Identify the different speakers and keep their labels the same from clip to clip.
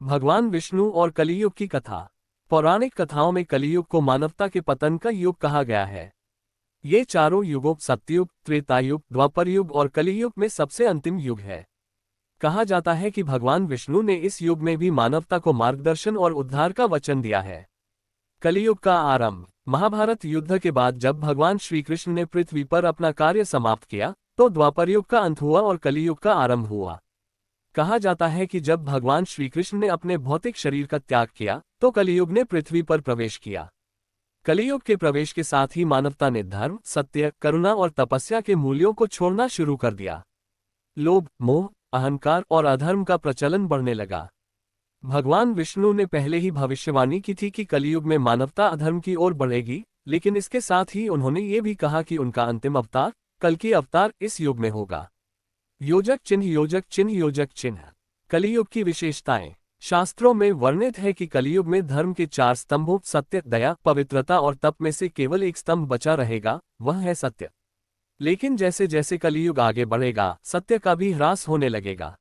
Speaker 1: भगवान विष्णु और कलियुग की कथा। पौराणिक कथाओं में कलियुग को मानवता के पतन का युग कहा गया है। ये चारों युगों सत्ययुग, त्रेतायुग, द्वापर युग और कलियुग में सबसे अंतिम युग है। कहा जाता है कि भगवान विष्णु ने इस युग में भी मानवता को मार्गदर्शन और उद्धार का वचन दिया है। कलियुग का आरंभ। महाभारत युद्ध के बाद जब भगवान श्री कृष्ण ने पृथ्वी पर अपना कार्य समाप्त किया, तो द्वापर युग का अंत हुआ और कलियुग का आरंभ हुआ। कहा जाता है कि जब भगवान श्री कृष्ण ने अपने भौतिक शरीर का त्याग किया, तो कलियुग ने पृथ्वी पर प्रवेश किया। कलियुग के प्रवेश के साथ ही मानवता ने धर्म, सत्य, करुणा और तपस्या के मूल्यों को छोड़ना शुरू कर दिया। लोभ, मोह, अहंकार और अधर्म का प्रचलन बढ़ने लगा। भगवान विष्णु ने पहले ही भविष्यवाणी की थी कि कलियुग में मानवता अधर्म की ओर बढ़ेगी, लेकिन इसके साथ ही उन्होंने ये भी कहा कि उनका अंतिम अवतार, कल्कि अवतार, इस युग में होगा। योजक चिन्ह, योजक चिन्ह, योजक चिन्ह। कलियुग की विशेषताएं। शास्त्रों में वर्णित है कि कलियुग में धर्म के 4 स्तंभों सत्य, दया, पवित्रता और तप में से केवल एक स्तंभ बचा रहेगा, वह है सत्य। लेकिन जैसे जैसे कलियुग आगे बढ़ेगा, सत्य का भी ह्रास होने लगेगा।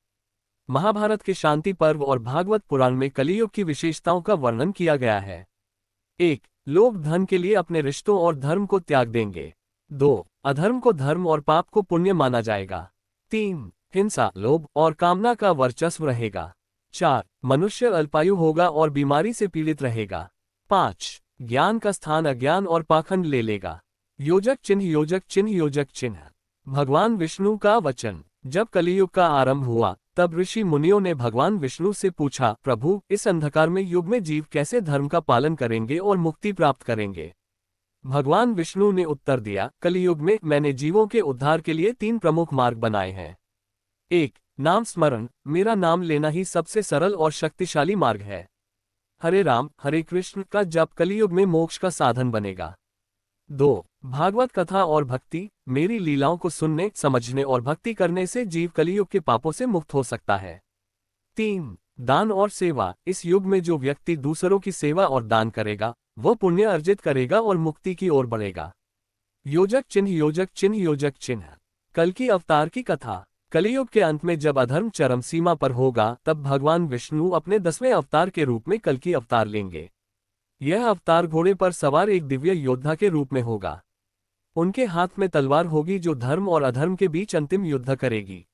Speaker 1: महाभारत के शांति पर्व और भागवत पुराण में कलियुग की विशेषताओं का वर्णन किया गया है। 1. लोग धन के लिए अपने रिश्तों और धर्म को त्याग देंगे। 2. अधर्म को धर्म और पाप को पुण्य माना जाएगा। 3. हिंसा, लोभ और कामना का वर्चस्व रहेगा। 4. मनुष्य अल्पायु होगा और बीमारी से पीड़ित रहेगा। 5. ज्ञान का स्थान अज्ञान और पाखंड ले लेगा। योजक चिन्ह, योजक चिन्ह, योजक चिन्ह। भगवान विष्णु का वचन। जब कलियुग का आरंभ हुआ, तब ऋषि मुनियों ने भगवान विष्णु से पूछा, प्रभु, इस अंधकार में युग में जीव कैसे धर्म का पालन करेंगे और मुक्ति प्राप्त करेंगे? भगवान विष्णु ने उत्तर दिया, कलियुग में मैंने जीवों के उद्धार के लिए 3 प्रमुख मार्ग बनाए हैं। 1. नाम स्मरण, मेरा नाम लेना ही सबसे सरल और शक्तिशाली मार्ग है। हरे राम हरे कृष्ण का जप कलियुग में मोक्ष का साधन बनेगा। 2. भागवत कथा और भक्ति, मेरी लीलाओं को सुनने, समझने और भक्ति करने से जीव कलियुग के पापों से मुक्त हो सकता है। 3. दान और सेवा, इस युग में जो व्यक्ति दूसरों की सेवा और दान करेगा, वो पुण्य अर्जित करेगा और मुक्ति की ओर बढ़ेगा। योजक चिन्ह, योजक चिन्ह, योजक चिन्ह। कल्कि अवतार की कथा। कलियुग के अंत में जब अधर्म चरम सीमा पर होगा, तब भगवान विष्णु अपने 10वें अवतार के रूप में कल्कि अवतार लेंगे। यह अवतार घोड़े पर सवार एक दिव्य योद्धा के रूप में होगा। उनके हाथ में तलवार होगी जो धर्म और अधर्म के बीच अंतिम युद्ध करेगी।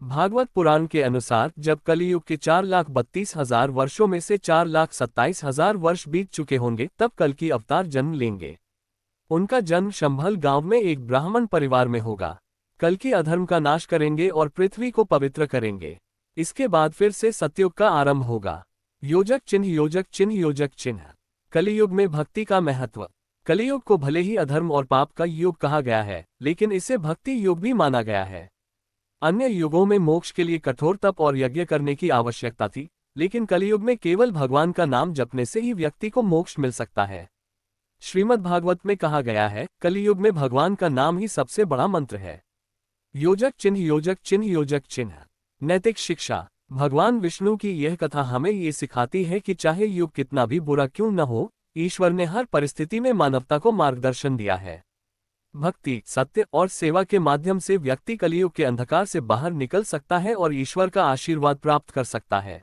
Speaker 1: भागवत पुराण के अनुसार जब कलियुग के 4,32,000 वर्षों में से 4,27,000 वर्ष बीत चुके होंगे, तब कल्कि अवतार जन्म लेंगे। उनका जन्म शंभल गांव में एक ब्राह्मण परिवार में होगा। कल्कि अधर्म का नाश करेंगे और पृथ्वी को पवित्र करेंगे। इसके बाद फिर से सतयुग का आरंभ होगा। योजक चिन्ह, योजक चिन्ह, योजक चिन्ह। कलियुग में भक्ति का महत्व। कलियुग को भले ही अधर्म और पाप का युग कहा गया है, लेकिन इसे भक्ति युग भी माना गया है। अन्य युगों में मोक्ष के लिए कठोर तप और यज्ञ करने की आवश्यकता थी, लेकिन कलियुग में केवल भगवान का नाम जपने से ही व्यक्ति को मोक्ष मिल सकता है। श्रीमद् भागवत में कहा गया है, कलियुग में भगवान का नाम ही सबसे बड़ा मंत्र है। योजक चिन्ह, योजक चिन्ह, योजक चिन्ह। नैतिक शिक्षा। भगवान विष्णु की यह कथा हमें ये सिखाती है कि चाहे युग कितना भी बुरा क्यों न हो, ईश्वर ने हर परिस्थिति में मानवता को मार्गदर्शन दिया है। भक्ति, सत्य और सेवा के माध्यम से व्यक्ति कलियुग के अंधकार से बाहर निकल सकता है और ईश्वर का आशीर्वाद प्राप्त कर सकता है।